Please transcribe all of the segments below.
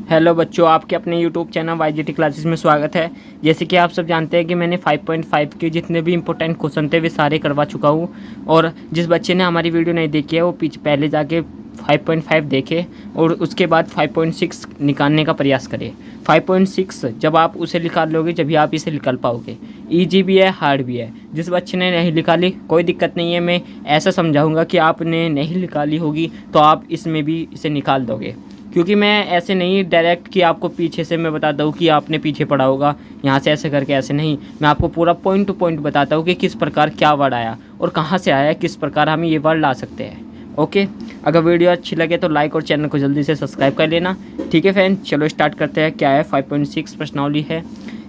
Hello बच्चों, आपके अपने यूट्यूब चैनल YGT क्लासेस में स्वागत है। जैसे कि आप सब जानते हैं कि मैंने 5.5 के जितने भी इंपॉर्टेंट क्वेश्चन थे वे सारे करवा चुका हूँ। और जिस बच्चे ने हमारी वीडियो नहीं देखी है वो पहले जाके 5.5 देखे और उसके बाद 5.6 निकालने का प्रयास करें। 5.6 जब आप उसे निकाल लोगे जब आप इसे निकाल पाओगे। ईजी भी है, हार्ड भी है। जिस बच्चे ने नहीं निकाली कोई दिक्कत नहीं है, मैं ऐसा समझाऊंगा कि आपने नहीं निकाली होगी तो आप इसमें भी इसे निकाल दोगे। क्योंकि मैं ऐसे नहीं डायरेक्ट कि आपको पीछे से मैं बताता हूँ कि आपने पीछे पढ़ा होगा यहाँ से ऐसे करके, ऐसे नहीं। मैं आपको पूरा पॉइंट टू पॉइंट बताता हूँ कि किस प्रकार क्या वर्ड आया और कहाँ से आया, किस प्रकार हम ये वर्ड ला सकते हैं। ओके, अगर वीडियो अच्छी लगे तो लाइक और चैनल को जल्दी से सब्सक्राइब कर लेना। ठीक है फ्रेंड, चलो स्टार्ट करते हैं। क्या है 5.6 प्रश्नावली है।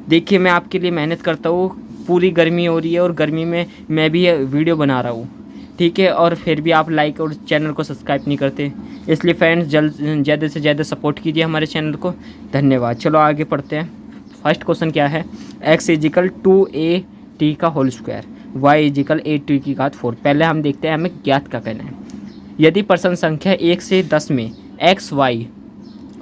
देखिए, मैं आपके लिए मेहनत करता हूँ, पूरी गर्मी हो रही है और गर्मी में मैं भी वीडियो बना रहा हूँ, ठीक है। और फिर भी आप लाइक और चैनल को सब्सक्राइब नहीं करते, इसलिए फ्रेंड्स ज़्यादा से ज़्यादा सपोर्ट कीजिए हमारे चैनल को। धन्यवाद। चलो आगे पढ़ते हैं। फर्स्ट क्वेश्चन क्या है, x इजिकल 2at का whole square, y is equal 8t की घात 4। पहले हम देखते हैं हमें ज्ञात का कहना है। यदि प्रश्न संख्या 1 से 10 में x y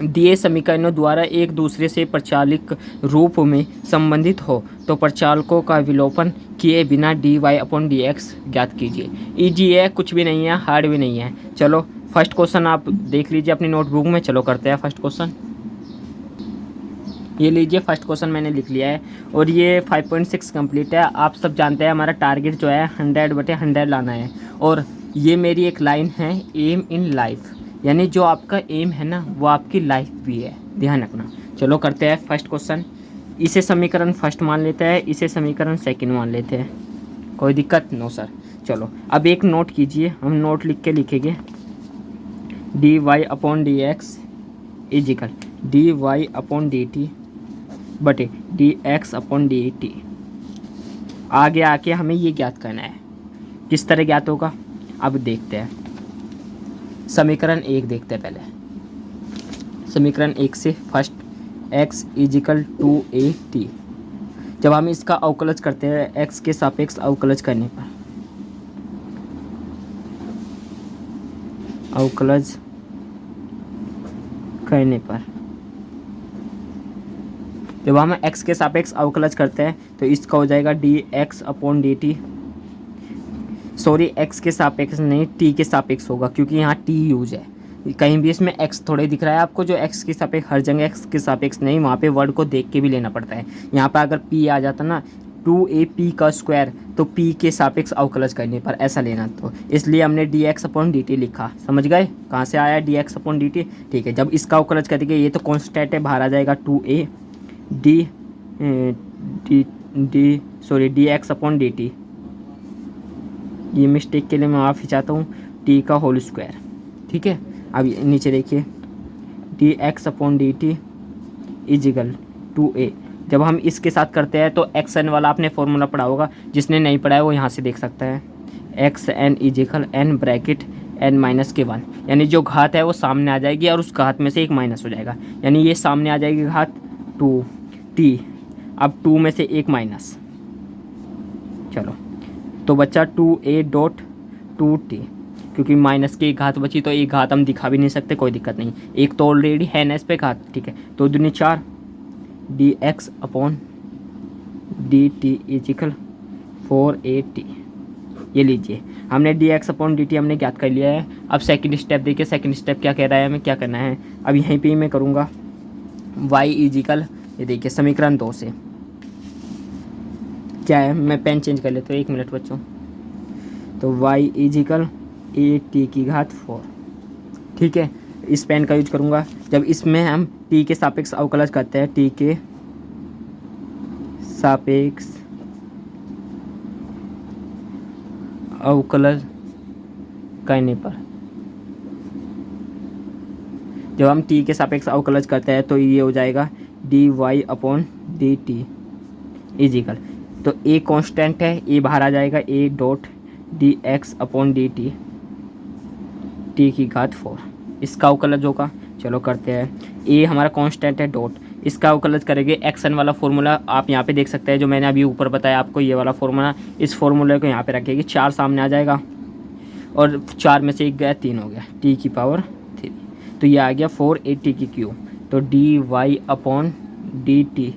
दिए समीकरणों द्वारा एक दूसरे से प्रचालित रूप में संबंधित हो तो प्रचालकों का विलोपन किए बिना dy/dx ज्ञात कीजिए। इजी है, कुछ भी नहीं है, हार्ड भी नहीं है। चलो फर्स्ट क्वेश्चन आप देख लीजिए अपनी नोटबुक में। चलो करते हैं फर्स्ट क्वेश्चन। ये लीजिए, फर्स्ट क्वेश्चन मैंने लिख लिया है और ये 5.6 कंप्लीट है। आप सब जानते हैं हमारा टारगेट जो है 100/100 लाना है। और ये मेरी एक लाइन है, एम इन लाइफ, यानी जो आपका एम है ना वो आपकी लाइफ भी है, ध्यान रखना। चलो करते हैं फर्स्ट क्वेश्चन। इसे समीकरण फर्स्ट मान लेते हैं, इसे समीकरण सेकंड मान लेते हैं। कोई दिक्कत? No sir. चलो अब एक नोट कीजिए, हम नोट लिख के लिखेंगे dy/dx इजिकल dy/dt बटे dx/dt। आगे आके हमें ये ज्ञात करना है। किस तरह ज्ञात होगा अब देखते हैं। समीकरण 1 देखते हैं पहले। समीकरण 1 से फर्स्ट x इजिकल 2at। जब हम इसका अवकलज करते हैं x के सापेक्ष अवकलज करने पर, अवकलज करने पर जब हम x के सापेक्ष अवकलज करते हैं तो इसका हो जाएगा dx/dt। सॉरी, x के सापेक्ष नहीं, t के सापेक्ष होगा क्योंकि यहाँ t यूज है। कहीं भी इसमें x थोड़े दिख रहा है आपको, जो x के सापेक्ष, हर जगह x के सापेक्ष नहीं, वहाँ पे वर्ड को देख के भी लेना पड़ता है। यहाँ पर अगर p आ जाता ना 2ap का स्क्वायर तो p के सापेक्ष अवकलज करने पर ऐसा लेना, तो इसलिए हमने dx/dt लिखा। समझ गए कहाँ से आया dx/dt? ठीक है, जब इसका अवकलज करेंगे ये तो कॉन्स्टेंट है, बाहर आ जाएगा 2a dx/dt। ये मिस्टेक के लिए मैं माफ़ी चाहता हूँ, t का होल स्क्वायर। ठीक है, अब नीचे देखिए dx/dt इजिकल 2a। जब हम इसके साथ करते हैं तो एक्स एन वाला आपने फॉर्मूला पढ़ा होगा, जिसने नहीं पढ़ा है वो यहाँ से देख सकता है। X n is equal n bracket n minus के 1, यानी जो घात है वो सामने आ जाएगी और उस घात में से एक माइनस हो जाएगा, यानी ये सामने आ जाएगी घात 2t। अब 2 में से एक माइनस, चलो तो बच्चा 2a.2t। क्योंकि माइनस की एक घात बची तो एक घात हम दिखा भी नहीं सकते, कोई दिक्कत नहीं, एक तो ऑलरेडी है ना इस पे घात। ठीक है, तो दूनी 4 dx/dt इजिकल 4at। ये लीजिए, हमने dx/dt हमने ज्ञात कर लिया है। अब सेकंड स्टेप देखिए, सेकंड स्टेप क्या कह रहा है, हमें क्या करना है। अब यहीं पे मैं करूँगा y इजिकल, ये देखिए समीकरण 2 से क्या है, मैं पेन चेंज कर लेता हूँ, 1 मिनट बच्चों। तो y इजिकल 8t की घात 4। ठीक है, इस पेन का यूज करूँगा। जब इसमें हम t के सापेक्ष अवकलज करते हैं, t के सापेक्ष अवकलज करने पर, जब हम t के सापेक्ष अवकलज करते हैं तो ये हो जाएगा dy/dt इजिकल, तो a कांस्टेंट है, a बाहर आ जाएगा, a.dx/dt t की घात 4। इसका अवकलज होगा। चलो करते हैं। a हमारा कांस्टेंट है, डॉट, इसका अवकलज करेंगे एक्स एन वाला फॉर्मूला आप यहाँ पे देख सकते हैं, जो मैंने अभी ऊपर बताया आपको, ये वाला फॉर्मूला। इस फॉर्मूले को यहाँ पे रखेगी, 4 सामने आ जाएगा और 4 में से 1 गया, 3 हो गया, t की पावर 3। तो ये आ गया 480 की क्यूब। तो D Y upon D T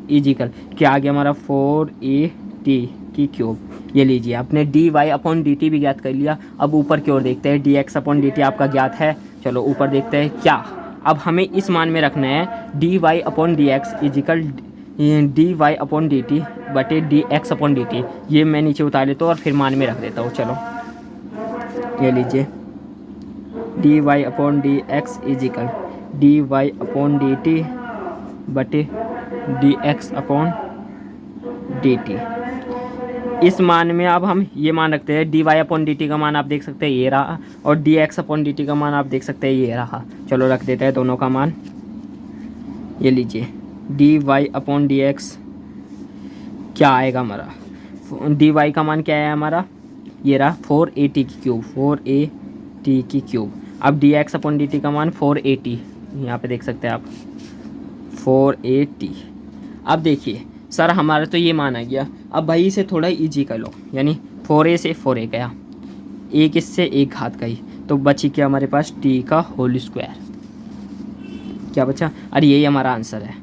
is equal क्या आ गया हमारा 4AT की क्यूब। ये लीजिए आपने D Y upon D T भी ज्ञात कर लिया। अब ऊपर की ओर देखते हैं, D X upon D T आपका ज्ञात है। चलो ऊपर देखते हैं क्या। अब हमें इस मान में रखना है D Y upon D X is equal D Y upon D T बटे D X upon D T. ये मैं नीचे उतार लेता हूँ और फिर मान में रख देता हूँ। चलो ये लीजिए D Y upon D X is equal D Y upon D T बटे D X upon D T. इस मान में अब हम ये मान रखते हैं D Y upon D T का मान आप देख सकते हैं ये रहा, और D X upon D T का मान आप देख सकते हैं ये रहा। चलो रख देते हैं दोनों का मान। ये लीजिए D Y upon D X क्या आएगा हमारा, डी वाई का मान क्या है हमारा, ये रहा 4AT की क्यूब, 4AT की क्यूब। अब D X upon D T का मान 4AT, यहाँ पे देख सकते हैं आप 4AT। अब देखिए सर हमारा तो ये मान आ गया। अब भाई इसे थोड़ा इजी कर लो, यानी 4A से 4A गया, एक इससे एक घात गई, तो बची क्या हमारे पास t का होल स्क्वायर। क्या बचा, अरे यही हमारा आंसर है।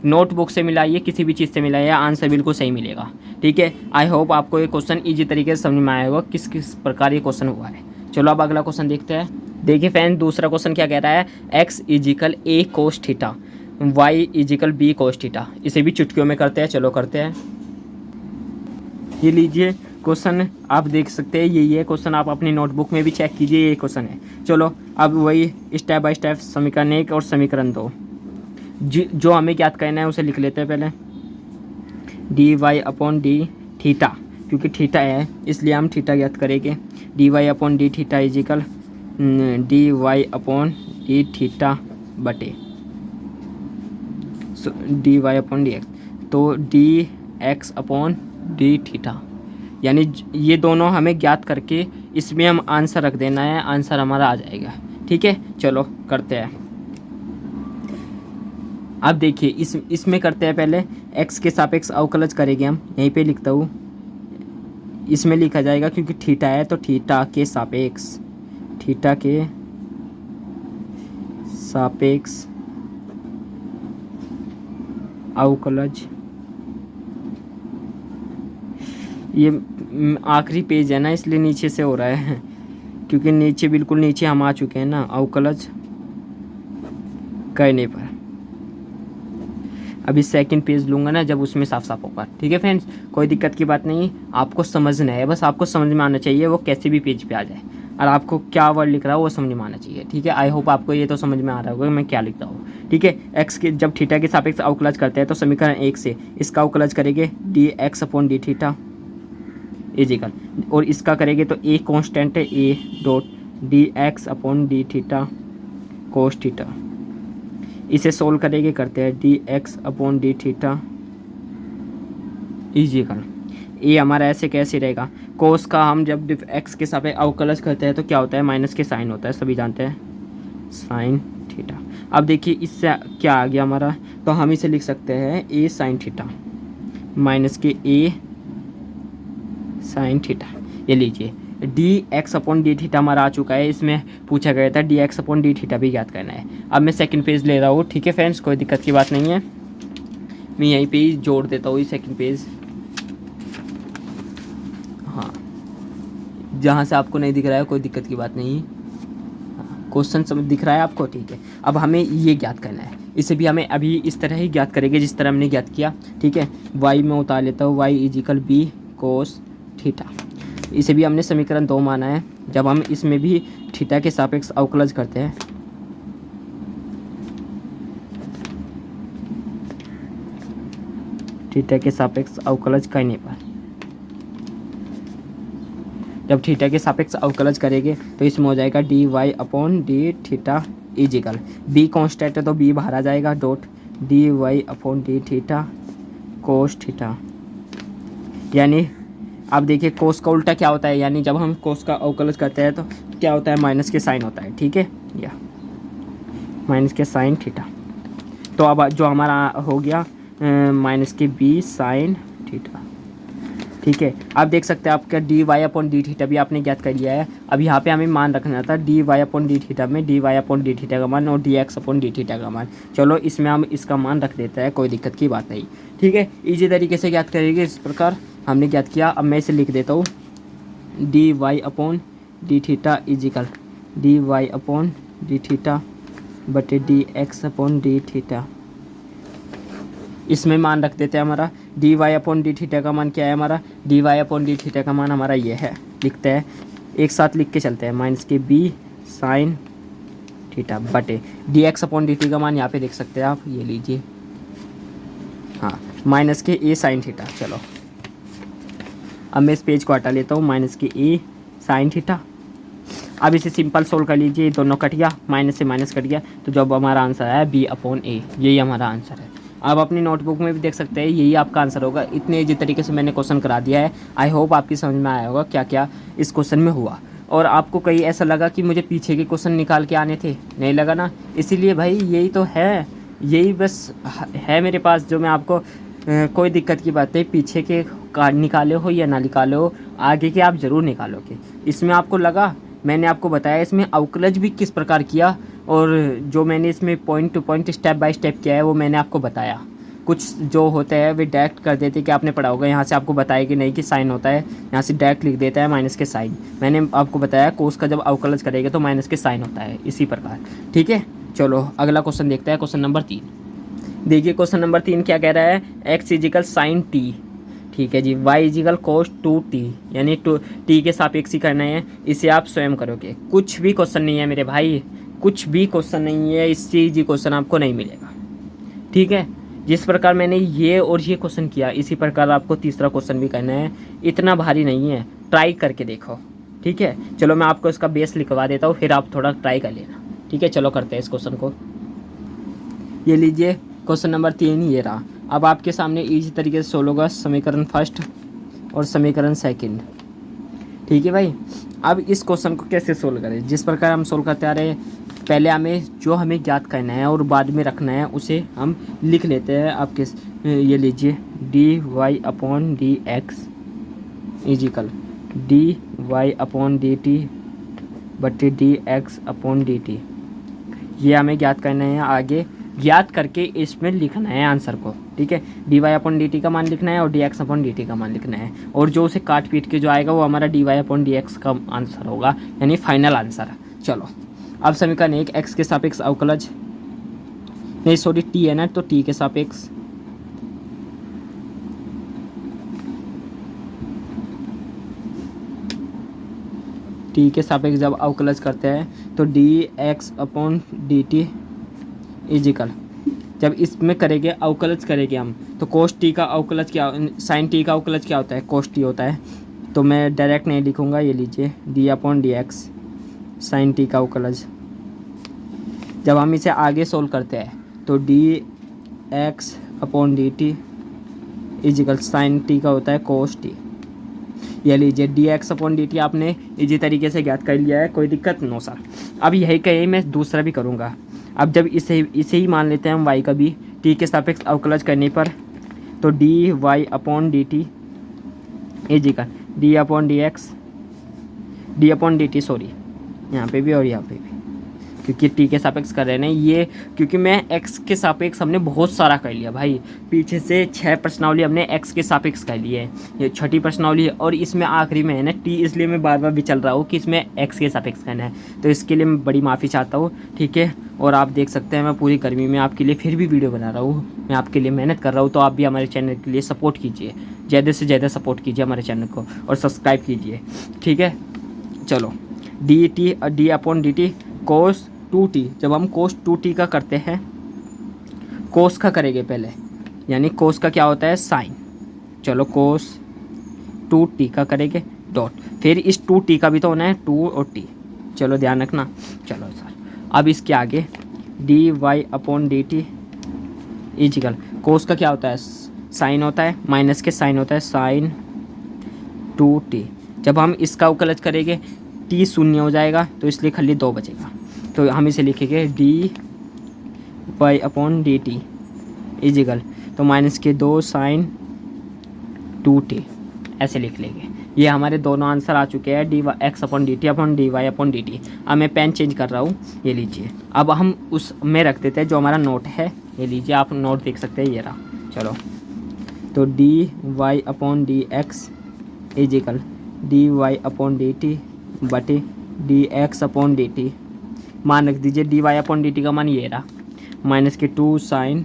नोटबुक से मिलाइए, किसी भी चीज़ से मिलाइए, आंसर बिल्कुल सही मिलेगा। ठीक है, आई होप आपको ये क्वेश्चन इजी तरीके से समझ में आया होगा किस किस प्रकार ये क्वेश्चन हुआ है। चलो अब अगला क्वेश्चन देखते हैं। देखिए फ्रेंड दूसरा क्वेश्चन क्या कह रहा है, x is equal a cos theta y is equal b cos theta. इसे भी चुटकियों में करते हैं, चलो करते हैं। ये लीजिए क्वेश्चन आप देख सकते हैं, यही है क्वेश्चन, आप अपनी नोटबुक में भी चेक कीजिए, ये क्वेश्चन है। चलो अब वही स्टेप बाय स्टेप समीकरण 1 और समीकरण 2 जो हमें ज्ञात करना है उसे लिख लेते हैं पहले। D Y upon D theta, क्योंकि थीटा है इसलिए हम थीटा ज्ञात करेंगे। D Y upon D theta is equal D Y upon D theta बटे D Y upon D X, तो D X upon D theta. यानी ये दोनों हमें ज्ञात करके इसमें हम आंसर रख देना है, आंसर हमारा आ जाएगा। ठीक है, चलो करते हैं। अब देखिए इसमें करते हैं पहले, x के सापेक्ष अवकलज करेंगे हम, यहीं पे लिखता हूँ, इसमें लिखा जाएगा क्योंकि थीटा है तो थीटा के सापेक्ष अवकलज। ये आखिरी पेज है ना इसलिए नीचे से हो रहा है, क्योंकि नीचे बिल्कुल नीचे हम आ चुके हैं ना अवकलज करने पर। अभी सेकंड पेज लूँगा ना जब उसमें साफ साफ होगा। ठीक है फ्रेंड्स, कोई दिक्कत की बात नहीं, आपको समझना है, बस आपको समझ में आना चाहिए वो कैसे भी पेज पे आ जाए, और आपको क्या वर्ड लिख रहा है वो समझ में आना चाहिए। ठीक है, आई होप आपको ये तो समझ में आ रहा होगा मैं क्या लिख रहा हूँ। ठीक है, एक्स के जब थीटा के सापेक्ष अवकलज करते हैं तो समीकरण 1 से इसका अवकलज करेंगे D X upon D theta is equal, और इसका करेंगे तो ए कॉन्स्टेंट है, A dot D X upon D theta cos theta. इसे सोल्व करेंगे, करते हैं D X upon D theta is equal, A हमारा ऐसे कैसे रहेगा, कोस का हम जब एक्स के साथ अवकलज करते हैं तो क्या होता है, माइनस के साइन होता है, सभी जानते हैं, साइन थीटा। अब देखिए इससे क्या आ गया हमारा, तो हम इसे लिख सकते हैं ए साइन थीटा माइनस के ए साइन थीटा। ये लीजिए D X upon D theta हमारा आ चुका है, इसमें पूछा गया था D X upon D theta भी ज्ञात करना है। अब मैं सेकंड पेज ले रहा हूँ। ठीक है फ्रेंड्स, कोई दिक्कत की बात नहीं है, मैं यहीं पे ही जोड़ देता हूँ सेकंड पेज। हाँ, जहाँ से आपको नहीं दिख रहा है कोई दिक्कत की बात नहीं, क्वेश्चन समझ दिख रहा है आपको। ठीक है, अब हमें ये ज्ञात करना है, इसे भी हमें अभी इस तरह ही ज्ञात करेंगे जिस तरह हमने ज्ञात किया। ठीक है, वाई में उतार लेता हूँ, Y is equal B cos theta. इसे भी हमने समीकरण 2 माना है, जब हम इसमें भी थीटा के सापेक्ष अवकलज करते हैं थीटा के सापेक्ष अवकलज करने पर, जब थीटा के सापेक्ष अवकलज करेंगे तो इसमें हो जाएगा D Y upon D theta is equal, B constant है तो बी बाहर आ जाएगा, dot D Y upon D theta cos theta. यानी अब देखिए कोस का उल्टा क्या होता है, यानी जब हम कोस का अवकलज करते हैं तो क्या होता है, माइनस के साइन होता है। ठीक है, या माइनस के साइन थीटा। तो अब जो हमारा हो गया माइनस के बी साइन थीटा। ठीक है, आप देख सकते हैं आपका D Y upon D theta भी आपने ज्ञात कर लिया है। अब यहाँ पे हमें मान रखना था D Y upon D theta में D Y upon D theta का मान और D X upon D theta का मान। चलो इसमें हम इसका मान रख देते हैं, कोई दिक्कत की बात नहीं। ठीक है, इजी तरीके से ज्ञात करेंगे। इस प्रकार हमने ज्ञात किया। अब मैं इसे लिख देता हूँ, D Y upon D theta is equal D Y upon D theta बटे D X upon D theta. इसमें मान रख देते हैं हमारा D Y upon D theta का मान क्या है, हमारा D Y upon D theta का मान हमारा ये है। लिखते हैं, एक साथ लिख के चलते हैं, माइनस के बी साइन थीटा बटे D X upon D T का मान यहाँ पे देख सकते हैं आप, ये लीजिए, हाँ, माइनस के ए साइन थीटा। चलो अब मैं इस पेज को हटा लेता हूँ, माइनस के ए साइन थीटा। अब इसे सिंपल सोल्व कर लीजिए, दोनों कट गया, माइनस से माइनस कट गया, तो जब हमारा आंसर है बी अपॉन ए, यही हमारा आंसर है। आप अपनी नोटबुक में भी देख सकते हैं, यही आपका आंसर होगा। इतने ईजी तरीके से मैंने क्वेश्चन करा दिया है। आई होप आपकी समझ में आया होगा क्या क्या इस क्वेश्चन में हुआ। और आपको कहीं ऐसा लगा कि मुझे पीछे के क्वेश्चन निकाल के आने थे, नहीं लगा ना? इसीलिए भाई यही तो है, यही बस है मेरे पास जो मैं आपको कोई दिक्कत की बात नहीं, पीछे के निकाले हो या ना निकाले हो, आगे के आप ज़रूर निकालोगे। इसमें आपको लगा, मैंने आपको बताया इसमें अवकलज भी किस प्रकार किया, और जो मैंने इसमें point two point step by step किया है वो मैंने आपको बताया। कुछ जो होता है वे डायरेक्ट कर देते कि आपने पढ़ा होगा, यहाँ से आपको बताया कि नहीं कि साइन होता है, यहाँ से डायरेक्ट लिख देता है माइनस के साइन। मैंने आपको बताया कोस का जब अवकलज करेगा तो माइनस के साइन होता है, इसी प्रकार। ठीक है, चलो अगला क्वेश्चन देखते हैं, क्वेश्चन नंबर 3। देखिए क्वेश्चन नंबर 3 क्या कह रहा है, एक्स इजिकल साइन टी, ठीक है जी, वाई इजिकल कोस 2t, यानी टी के सापेक्ष ही करना है। इसे आप स्वयं करोगे, कुछ भी क्वेश्चन नहीं है मेरे भाई, कुछ भी क्वेश्चन नहीं है, इससे इजी क्वेश्चन आपको नहीं मिलेगा। ठीक है, जिस प्रकार मैंने ये और ये क्वेश्चन किया, इसी प्रकार आपको तीसरा क्वेश्चन भी करना है। इतना भारी नहीं है, ट्राई करके देखो। ठीक है, चलो मैं आपको इसका बेस लिखवा देता हूँ, फिर आप थोड़ा ट्राई कर लेना। ठीक है, चलो करते हैं इस क्वेश्चन को। ये लीजिए क्वेश्चन नंबर 3 ये रहा। अब आपके सामने इजी तरीके से सोल्व होगा समीकरण फर्स्ट और समीकरण सेकंड। ठीक है भाई, अब इस क्वेश्चन को कैसे सोल्व करें, जिस प्रकार हम सोल्व करते आ रहे हैं, पहले हमें जो हमें ज्ञात करना है और बाद में रखना है उसे हम लिख लेते हैं। आपके ये लीजिए, D Y upon D X is equal D Y upon D T बटे D X upon D T. ये हमें ज्ञात करना है, आगे ज्ञात करके इसमें लिखना है आंसर को। ठीक है, D Y upon D T का मान लिखना है और D X upon D T का मान लिखना है, और जो उसे काट पीट के जो आएगा वो हमारा D Y upon D X का आंसर होगा, यानी फाइनल आंसर। चलो अब समीकरण 1, एक्स के सापेक्ष अवकलज, नहीं सॉरी टी है ना, तो टी के सापेक्ष टी के सापेक्ष जब अवकलज करते हैं तो D X upon D T is equal, जब इसमें करेंगे अवकलज करेंगे हम, तो कोस टी का अवकलज क्या, साइन टी का अवकलज क्या होता है, कोस टी होता है। तो मैं डायरेक्ट नहीं लिखूंगा, ये लीजिए D upon D X sine T का अवकलज। जब हम इसे आगे सोल्व करते हैं तो D X upon D T is equal sine T का होता है कोस टी। ये लीजिए D X upon D T आपने इजी तरीके से ज्ञात कर लिया है, कोई दिक्कत नो सर। अब यही कहीं मैं दूसरा भी करूँगा। अब जब इसे ही मान लेते हैं हम वाई का भी टी के सापेक्ष अवकलज करने पर, तो D Y upon D T is equal D upon D X D upon D T, sorry यहाँ पे भी और यहाँ पे भी, क्योंकि टी के सापेक्ष कर रहे हैं ये, क्योंकि मैं एक्स के सापेक्ष हमने बहुत सारा कर लिया भाई, पीछे से 6 प्रश्नावली हमने एक्स के सापेक्ष कर ली है, ये छठी प्रश्नावली है, और इसमें आखिरी में है ना टी, इसलिए मैं बार बार भी चल रहा हूँ कि इसमें एक्स के सापेक्ष करना है, तो इसके लिए मैं बड़ी माफ़ी चाहता हूँ। ठीक है, और आप देख सकते हैं मैं पूरी गर्मी में आपके लिए फिर भी वीडियो बना रहा हूँ, मैं आपके लिए मेहनत कर रहा हूँ, तो आप भी हमारे चैनल के लिए सपोर्ट कीजिए, ज़्यादा से ज़्यादा सपोर्ट कीजिए हमारे चैनल को और सब्सक्राइब कीजिए। ठीक है, चलो डी अपॉन डी टी कोस 2t, जब हम कोस 2t का करते हैं, कोस का करेंगे पहले, यानी कोस का क्या होता है साइन। चलो कोस 2t का करेंगे डॉट, फिर इस 2t का भी तो होना है 2 और t, चलो ध्यान रखना। चलो सर, अब इसके आगे D Y upon D T is equal, cos का क्या होता है साइन होता है, माइनस के साइन होता है साइन 2t। जब हम इसका अवकलज करेंगे t शून्य हो जाएगा, तो इसलिए खाली 2 बचेगा, तो हम इसे लिखेंगे D Y upon D T is equal, तो माइनस के 2 साइन 2t, ऐसे लिख लेंगे। ये हमारे दोनों आंसर आ चुके हैं, D X upon D T upon D Y upon D T. अब मैं पेन चेंज कर रहा हूँ, ये लीजिए। अब हम उस में रख देते हैं जो हमारा नोट है, ये लीजिए आप नोट देख सकते हैं, ये रहा। चलो तो D Y upon D X is equal D Y upon D T बटे D X upon D T. मान रख दीजिए D Y upon D T का मान ये रहा, माइनस के 2 साइन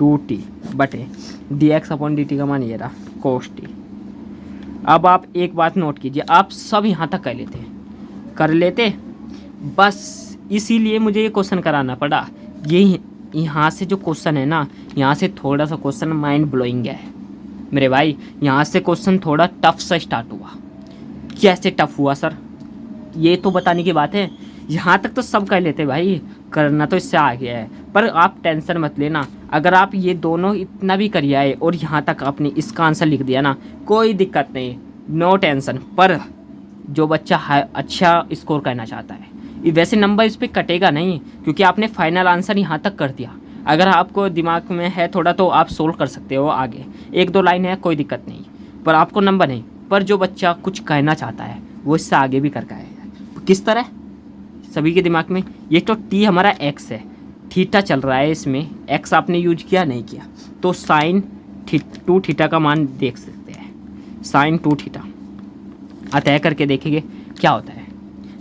2t बटे D X upon D T का मान ये रहा, कोस टी। अब आप एक बात नोट कीजिए, आप सब यहाँ तक कर लेते बस इसीलिए मुझे ये क्वेश्चन कराना पड़ा। ये यहाँ से जो क्वेश्चन है ना, यहाँ से थोड़ा सा क्वेश्चन माइंड ब्लोइंग है मेरे भाई। यहाँ से क्वेश्चन थोड़ा टफ सा स्टार्ट हुआ। कैसे टफ हुआ सर, ये तो बताने की बात है। यहाँ तक तो सब कर लेते भाई, करना तो इससे आ गया है। पर आप टेंशन मत लेना, अगर आप ये दोनों इतना भी करिए आए और यहाँ तक आपने इसका आंसर लिख दिया ना, कोई दिक्कत नहीं, नो टेंशन। पर जो बच्चा अच्छा स्कोर करना चाहता है, वैसे नंबर इस पर कटेगा नहीं, क्योंकि आपने फाइनल आंसर यहाँ तक कर दिया। अगर आपको दिमाग में है थोड़ा तो आप सोल्व कर सकते हो आगे, 1-2 लाइन है कोई दिक्कत नहीं, पर आपको नंबर नहीं। पर जो बच्चा कुछ कहना चाहता है वो इससे आगे भी करके आएगा। किस तरह सभी के दिमाग में, ये तो टी हमारा एक्स है, थीटा चल रहा है, इसमें एक्स आपने यूज किया नहीं किया, तो साइन 2 थीटा का मान देख सकते हैं। साइन 2 थीटा अतः करके देखेंगे क्या होता है।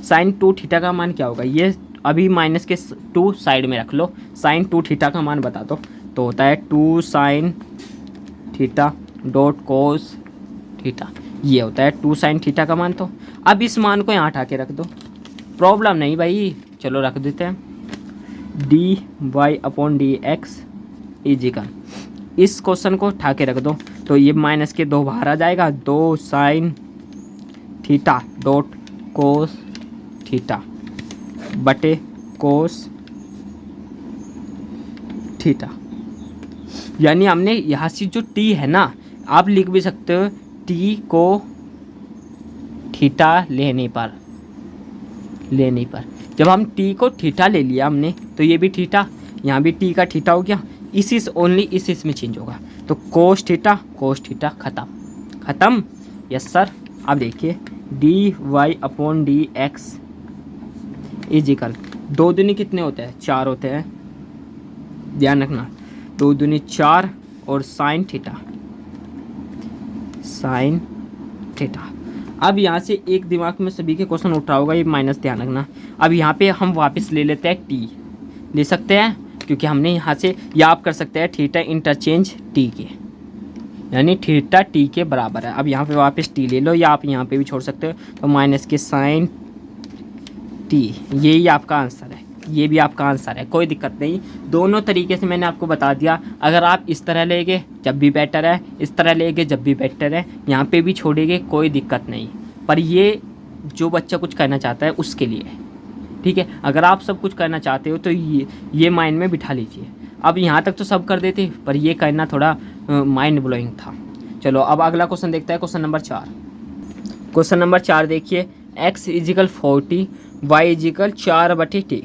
साइन 2 थीटा का मान क्या होगा, ये अभी माइनस के 2 साइड में रख लो, साइन 2 थीटा का मान बता दो। तो होता है 2 sine theta dot cos theta, ये होता है 2 साइन थीटा का मान। तो अब इस मान को यहाँ उठा के रख दो, प्रॉब्लम नहीं भाई, चलो रख देते हैं। D Y upon D X is equal, इस क्वेश्चन को उठा के रख दो, तो ये माइनस के 2 बाहर आ जाएगा, 2 sine theta dot cos theta बटे कोस थीटा। यानी हमने यहाँ से जो टी है ना, आप लिख भी सकते हो टी को थीटा लेने पर जब हम टी को थीटा ले लिया हमने, तो ये भी थीटा, यहाँ भी टी का थीटा हो गया, इस ओनली इस में चेंज होगा, तो कोस थीटा खत्म। Yes sir. अब देखिए D Y upon D X is equal 2 दूनी कितने होते हैं, 4 होते हैं, ध्यान रखना, 2 दूनी 4 और साइन थीटा। अब यहाँ से एक दिमाग में सभी के क्वेश्चन उठ रहा होगा, ये माइनस ध्यान रखना। अब यहाँ पे हम वापस ले लेते हैं टी, ले सकते हैं क्योंकि हमने यहाँ से, या आप कर सकते हैं थीटा इंटरचेंज टी के, यानी थीटा टी के बराबर है। अब यहाँ पे वापस टी ले लो, या आप यहाँ पे भी छोड़ सकते हो, तो माइनस के साइन टी, यही आपका आंसर है, ये भी आपका आंसर है, कोई दिक्कत नहीं। दोनों तरीके से मैंने आपको बता दिया। अगर आप इस तरह लेंगे जब भी बेटर है, इस तरह लेंगे जब भी बेटर है, यहाँ पे भी छोड़ेंगे कोई दिक्कत नहीं। पर ये जो बच्चा कुछ करना चाहता है उसके लिए, ठीक है। अगर आप सब कुछ करना चाहते हो तो ये माइंड में बिठा लीजिए। अब यहाँ तक तो सब कर देते, पर ये करना थोड़ा माइंड ब्लोइंग था। चलो अब अगला क्वेश्चन देखते हैं, क्वेश्चन नंबर 4। क्वेश्चन नंबर 4 देखिए, x is equal 40 y is equal 4/t।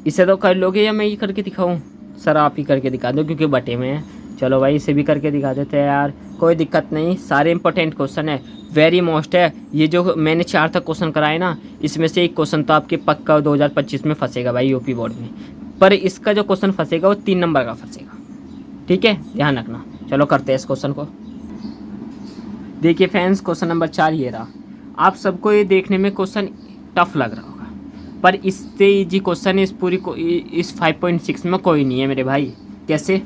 इसे तो कर लोगे या मैं ये करके दिखाऊं? सर आप ही करके दिखा दो क्योंकि बटे में है। चलो भाई इसे भी करके दिखा देते हैं यार, कोई दिक्कत नहीं, सारे इंपॉर्टेंट क्वेश्चन है, वेरी मोस्ट है। ये जो मैंने 4 तक क्वेश्चन कराए ना, इसमें से एक क्वेश्चन तो आपके पक्का 2025 में फंसेगा भाई यूपी बोर्ड में, पर इसका जो क्वेश्चन फंसेगा वो 3 नंबर का फंसेगा, ठीक है, ध्यान रखना। चलो करते हैं इस क्वेश्चन को। देखिए फ्रेंड्स, क्वेश्चन नंबर 4 ये रहा। आप सबको ये देखने में क्वेश्चन टफ लग रहा होगा, पर इससे इजी क्वेश्चन इस 5.6 में कोई नहीं है मेरे भाई। कैसे?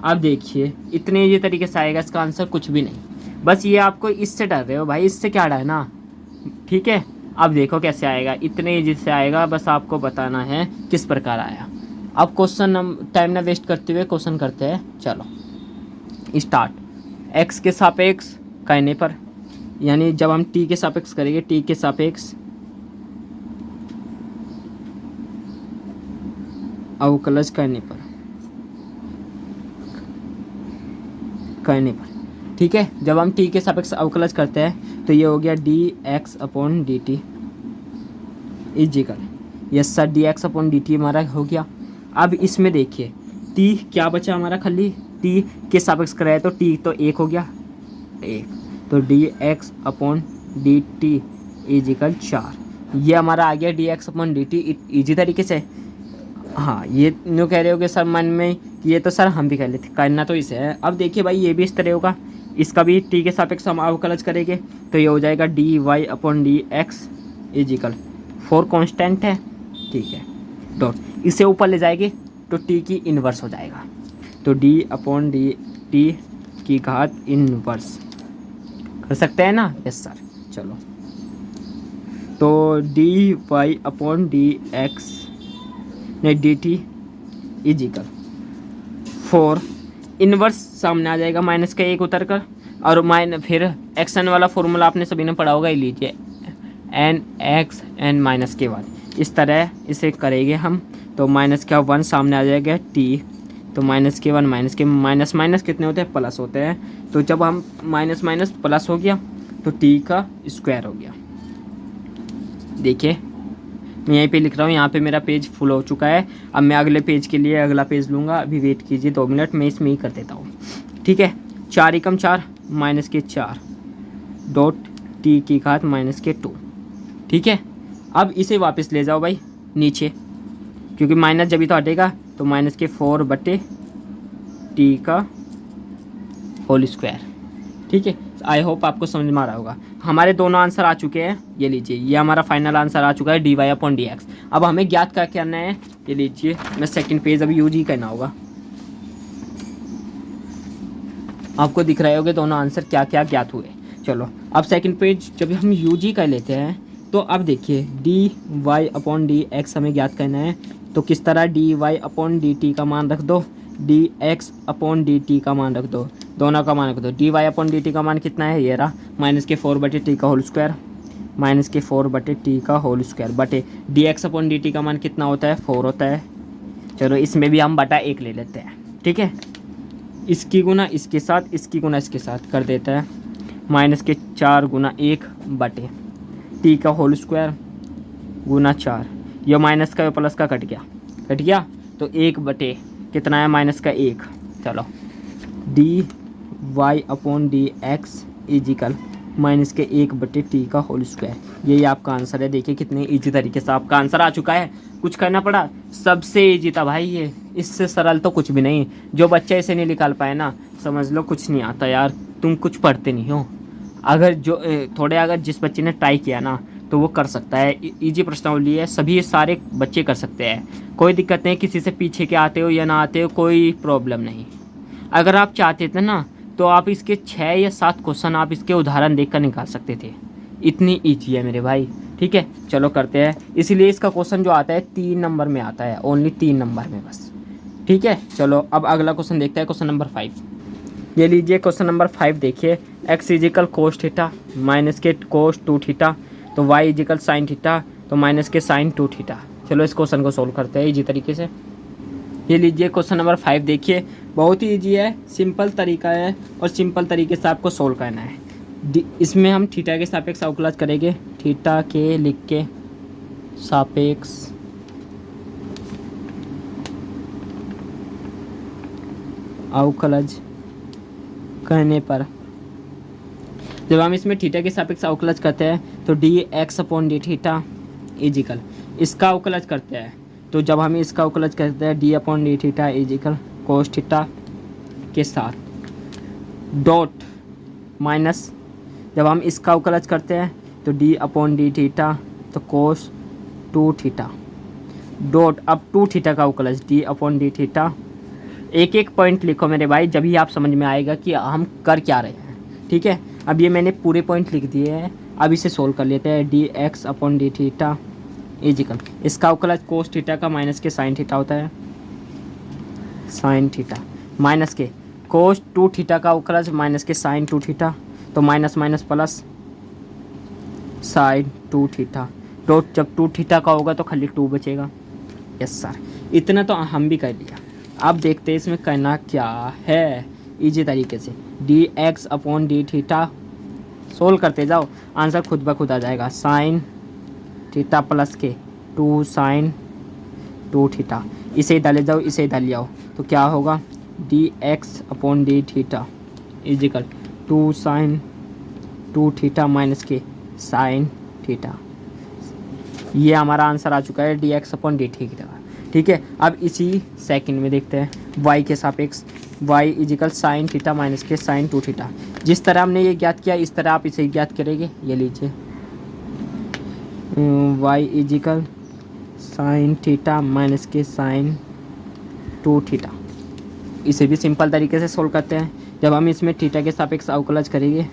आप देखिए इतने इजी तरीके से आएगा, इसका आंसर कुछ भी नहीं। बस ये आपको इससे डर रहे हो भाई, इससे क्या डरना, ठीक है। अब देखो कैसे आएगा, इतने इजी से आएगा, बस आपको बताना है किस प्रकार आया। अब क्वेश्चन टाइम ना वेस्ट करते हुए क्वेश्चन करते हैं। चलो स्टार्ट। एक्स के सापेक्ष कहने पर, यानी जब हम टी के सापेक्ष करेंगे, टी के सापेक्ष अवकलज कहने पर, ठीक है। जब हम टी के सापेक्ष अवकलज करते हैं तो ये हो गया D X upon D T is equal, yes sir, D X upon D T हमारा हो गया। अब इसमें देखिए टी क्या बचा हमारा, खाली टी के सापेक्ष कराया तो टी तो 1 हो गया, 1, तो D X upon D T is equal 4। ये हमारा आ गया D X upon D T easy तरीके से। हाँ, ये न्यू कह रहे हो कि सर मन में ये तो सर हम भी कर लेते, करना तो इसे है। अब देखिए भाई, ये भी इस तरह होगा, इसका भी टी के सापेक्ष हम अवकलज करेंगे, तो ये हो जाएगा D Y upon D X is equal 4 constant है, ठीक है, डॉट इसे ऊपर ले जाएंगे तो टी की इन्वर्स हो जाएगा, तो डी अपॉन डी टी की घात इन्वर्स कर सकते हैं ना। यस सर, चलो, तो D Y upon D X नहीं D T is equal 4 inverse सामने आ जाएगा, माइनस का 1 उतर कर, और फिर एक्स एन वाला फॉर्मूला आपने सभी ने पढ़ा होगा, ही लीजिए एन एक्स एन माइनस के बाद इस तरह इसे करेंगे हम, तो माइनस का 1 सामने आ जाएगा टी, तो माइनस के 1 माइनस के माइनस माइनस कितने होते हैं, प्लस होते हैं, तो जब हम माइनस माइनस प्लस हो गया तो टी का स्क्वायर हो गया। देखिए मैं यहीं पे लिख रहा हूँ, यहाँ पे मेरा पेज फुल हो चुका है। अब मैं अगले पेज के लिए अगला पेज लूँगा, अभी वेट कीजिए 2 मिनट, मैं इसमें ही कर देता हूँ, ठीक है। 4 एकम 4 माइनस के 4 डॉट टी की घात माइनस के 2, ठीक है। अब इसे वापस ले जाओ भाई नीचे, क्योंकि माइनस जब भी तो हटेगा, तो माइनस के 4 बटे टी का होल स्क्वायर, ठीक है। आई होप आपको समझ में आ रहा होगा। हमारे दोनों आंसर आ चुके हैं, ये लीजिए, ये हमारा फाइनल आंसर आ चुका है D Y upon D X. अब हमें ज्ञात क्या करना है, ये लीजिए, मैं सेकंड पेज अभी यूज ही करना होगा, आपको दिख रहे होंगे दोनों आंसर क्या क्या ज्ञात हुए। चलो अब सेकंड पेज जब हम यूज ही कर लेते हैं, तो अब देखिए D Y upon D X हमें ज्ञात करना है, तो किस तरह D Y upon D T का मान रख दो, D X upon D T का मान रख दो, दोनों का मान रख दो। D Y upon D T का मान कितना है, ये रहा, माइनस के 4 बटे टी का होल स्क्वायर, माइनस के 4 बटे टी का होल स्क्वायर बटे D X upon D T का मान कितना होता है, 4 होता है। चलो इसमें भी हम बटा 1 ले लेते हैं, ठीक है। इसकी गुना इसके साथ, इसकी गुना इसके साथ कर देता है, माइनस के 4 गुना 1 बटे टी का होल स्क्वायर गुना 4, यह माइनस का प्लस का कट गया, तो 1 बटे कितना है, माइनस का 1। चलो D Y upon D X is equal minus के 1 बटे टी का होल स्क्वायर, यही आपका आंसर है। देखिए कितने इजी तरीके से आपका आंसर आ चुका है, कुछ करना पड़ा, सबसे इजी था भाई ये, इससे सरल तो कुछ भी नहीं। जो बच्चा इसे नहीं निकाल पाए ना, समझ लो कुछ नहीं आता यार, तुम कुछ पढ़ते नहीं हो। अगर जिस बच्चे ने ट्राई किया ना, तो वो कर सकता है। इजी प्रश्नावली है, सभी सारे बच्चे कर सकते हैं, कोई दिक्कत नहीं। किसी से पीछे के आते हो या ना आते हो, कोई प्रॉब्लम नहीं। अगर आप चाहते थे ना, तो आप इसके 6 या 7 क्वेश्चन आप इसके उदाहरण देखकर निकाल सकते थे, इतनी ईजी है मेरे भाई, ठीक है। चलो करते हैं, इसीलिए इसका क्वेश्चन जो आता है 3 नंबर में आता है, ओनली 3 नंबर में बस, ठीक है। चलो अब अगला क्वेश्चन देखते हैं, क्वेश्चन नंबर 5। ये लीजिए क्वेश्चन नंबर 5 देखिए, X is equal cos theta minus के कोस 2 थीटा, तो वाई इजिकल साइन थीटा, तो माइनस के साइन 2 थीटा। चलो इस क्वेश्चन को सोल्व करते हैं इजी तरीके से। ये लीजिए क्वेश्चन नंबर 5 देखिए, बहुत ही इजी है, सिंपल तरीका है, और सिंपल तरीके से आपको सोल्व करना है। इसमें हम थीटा के सापेक्ष अवकलज करेंगे, थीटा के लिख के सापेक्ष अवकलज करने पर, जब हम इसमें थीटा के सापेक्ष अवकलज करते हैं, तो D X upon D theta is equal, इसका अवकलज करते हैं, तो जब हम इसका अवकलज करते हैं D upon D theta is equal cos theta के साथ डॉट माइनस, जब हम इसका अवकलज करते हैं तो डी अपॉन डी थीटा, तो कोस 2 थीटा डॉट, अब 2 थीटा का अवकलज डी अपॉन डी थीटा। एक एक पॉइंट लिखो मेरे भाई, जब ही आप समझ में आएगा कि हम कर क्या रहे हैं, ठीक है। अब ये मैंने पूरे पॉइंट लिख दिए हैं, अब इसे सोल्व कर लेते हैं। D X upon D theta is equal, इसका अवकलज कोस थीटा का माइनस के साइन थीटा होता है, साइन थीटा, माइनस के कोस 2 थीटा का अवकलज माइनस के साइन 2 थीटा, तो minus minus plus sign 2 theta dot, जब 2 थीटा का होगा तो खाली 2 बचेगा। यस सर, इतना तो हम भी कर लिया। अब देखते हैं इसमें करना क्या है इजी तरीके से। D X upon D theta solve करते जाओ, आंसर खुद ब खुद आ जाएगा। साइन थीटा प्लस के 2 साइन 2 थीटा, इसे इधर ले जाओ, इसे इधर ले आओ, तो क्या होगा, D X upon D theta is equal 2 sine 2 theta minus के साइन थीटा। ये हमारा आंसर आ चुका है dx/dt थीटा। ठीक है, अब इसी सेकंड में देखते हैं y के सापेक्ष y is equal sine theta minus के साइन 2 थीटा। जिस तरह हमने ये ज्ञात किया इस तरह आप इसे ज्ञात करेंगे। ये लीजिए y is equal sine theta minus के साइन 2 थीटा। इसे भी सिंपल तरीके से सोल्व करते हैं। जब हम इसमें थीटा के सापेक्ष अवकलज करेंगे,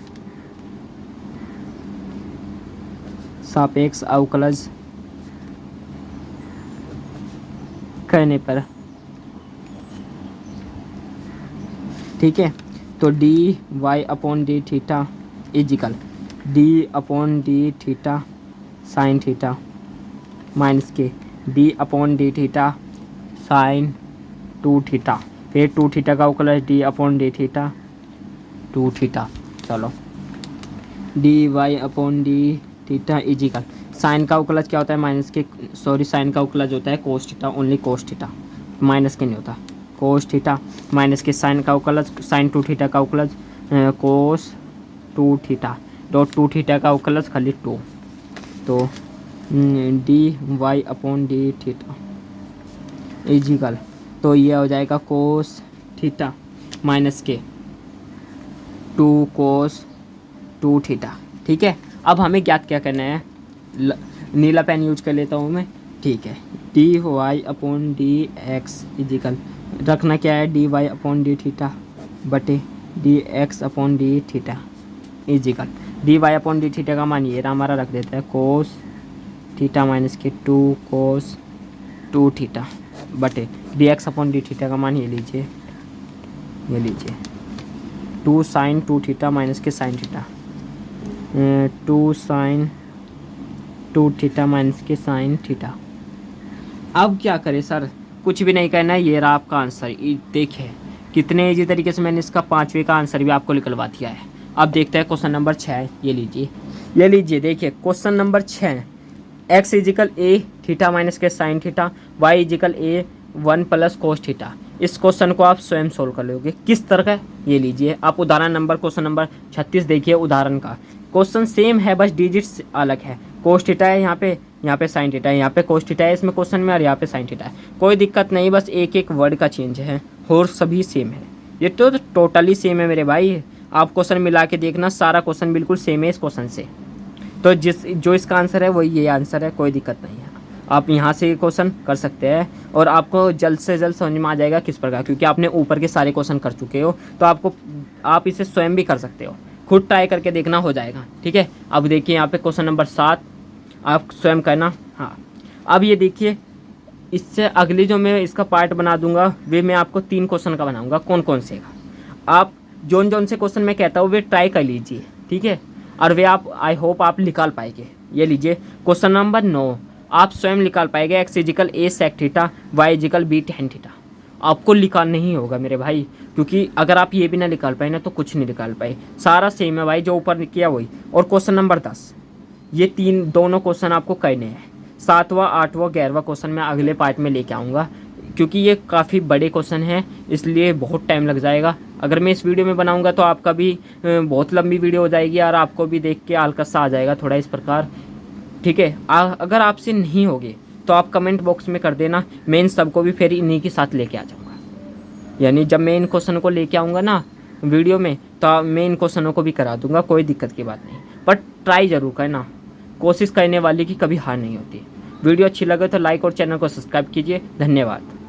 सापेक्ष अवकलज करने पर, ठीक है, तो dy/d theta is equal d/d theta sine theta minus के d/d थीटा साइन 2 थीटा। फिर 2 थीटा का अवकलज d/d थीटा 2 थीटा। चलो dy/d थीटा इजिकल साइन का अवकलज क्या होता है माइनस के, सॉरी साइन का अवकलज होता है कोस थीटा, ओनली कोस थीटा, माइनस के नहीं होता, कोस थीटा माइनस के साइन का अवकलज साइन 2 थीटा का अवकलज कोस 2 थीटा डॉट 2 थीटा का अवकलज खाली 2, तो dy/d थीटा इजिकल, तो ये हो जाएगा कोस थीटा माइनस के 2 कोस 2 थीटा। ठीक है, अब हमें ज्ञात क्या करना है, नीला पेन यूज कर लेता हूँ मैं। ठीक है, dy/dx इजिकल रखना क्या है dy/d थीटा बटे dx/d theta is equal dy/d theta का मान ये हमारा रख देता है कोस थीटा माइनस के 2 कोस 2 थीटा बटे dx/d थीटा का मान ये लीजिए 2 साइन 2 थीटा माइनस के sine theta, 2 sine 2 theta minus के साइन थीटा। अब क्या करें सर, कुछ भी नहीं करना है, ये रहा आपका आंसर। देखिए कितने इजी तरीके से मैंने इसका 5वें का आंसर भी आपको निकलवा दिया है। अब देखते हैं क्वेश्चन नंबर 6। ये लीजिए देखिए question number 6, x is equal a theta minus के sine theta, y is equal a 1 plus cos theta. इस क्वेश्चन को आप स्वयं सोल्व कर लोगे। किस तरह का, ये लीजिए आप उदाहरण नंबर क्वेश्चन नंबर 36 देखिए। उदाहरण का क्वेश्चन सेम है, बस डिजिट्स अलग है। कोस थीटा है यहाँ पे साइन थीटा है, यहाँ पे कोस थीटा है इसमें क्वेश्चन में, और यहाँ पे साइन थीटा है। कोई दिक्कत नहीं, बस एक एक वर्ड का चेंज है और सभी सेम है। ये तो टोटली सेम है मेरे भाई। आप क्वेश्चन मिला के देखना, सारा क्वेश्चन बिल्कुल सेम है इस क्वेश्चन से। तो जो इसका आंसर है वही ये आंसर है, कोई दिक्कत नहीं है। आप यहाँ से क्वेश्चन कर सकते हैं और आपको जल्द से जल्द समझ में आ जाएगा किस प्रकार, क्योंकि आपने ऊपर के सारे क्वेश्चन कर चुके हो, तो आप इसे स्वयं भी कर सकते हो। खुद ट्राई करके देखना, हो जाएगा। ठीक है, अब देखिए यहाँ पे क्वेश्चन नंबर 7 आप स्वयं करना। हाँ, अब ये देखिए, इससे अगली जो मैं इसका पार्ट बना दूंगा वे मैं आपको 3 क्वेश्चन का बनाऊंगा। कौन कौन से का आप जोन से क्वेश्चन मैं कहता हूँ वे ट्राई कर लीजिए। ठीक है, और वे आप आई होप आप निकाल पाएंगे। ये लीजिए क्वेश्चन नंबर 9 आप स्वयं निकाल पाएंगे। x is equal a sec theta, y is equal b tan theta. आपको निकाल नहीं होगा मेरे भाई, क्योंकि अगर आप ये भी ना निकाल पाए ना तो कुछ नहीं निकाल पाए। सारा सेम है भाई, जो ऊपर किया वही। और क्वेश्चन नंबर 10, ये दोनों क्वेश्चन आपको करने हैं। 7वां 8वां 11वां क्वेश्चन मैं अगले पार्ट में लेके आऊँगा, क्योंकि ये काफ़ी बड़े क्वेश्चन हैं, इसलिए बहुत टाइम लग जाएगा। अगर मैं इस वीडियो में बनाऊँगा तो आपका भी बहुत लंबी वीडियो हो जाएगी और आपको भी देख के आलकस सा आ जाएगा थोड़ा इस प्रकार। ठीक है, अगर आपसे नहीं होगी तो आप कमेंट बॉक्स में कर देना, मैं इन सबको भी फिर इन्हीं के साथ लेके आ जाऊँगा। यानी जब मैं इन क्वेश्चनों को लेके आऊँगा ना वीडियो में, तो मैं इन क्वेश्चनों को भी करा दूँगा, कोई दिक्कत की बात नहीं। पर ट्राई ज़रूर करना, कोशिश करने वाले की कभी हार नहीं होती। वीडियो अच्छी लगे तो लाइक और चैनल को सब्सक्राइब कीजिए। धन्यवाद।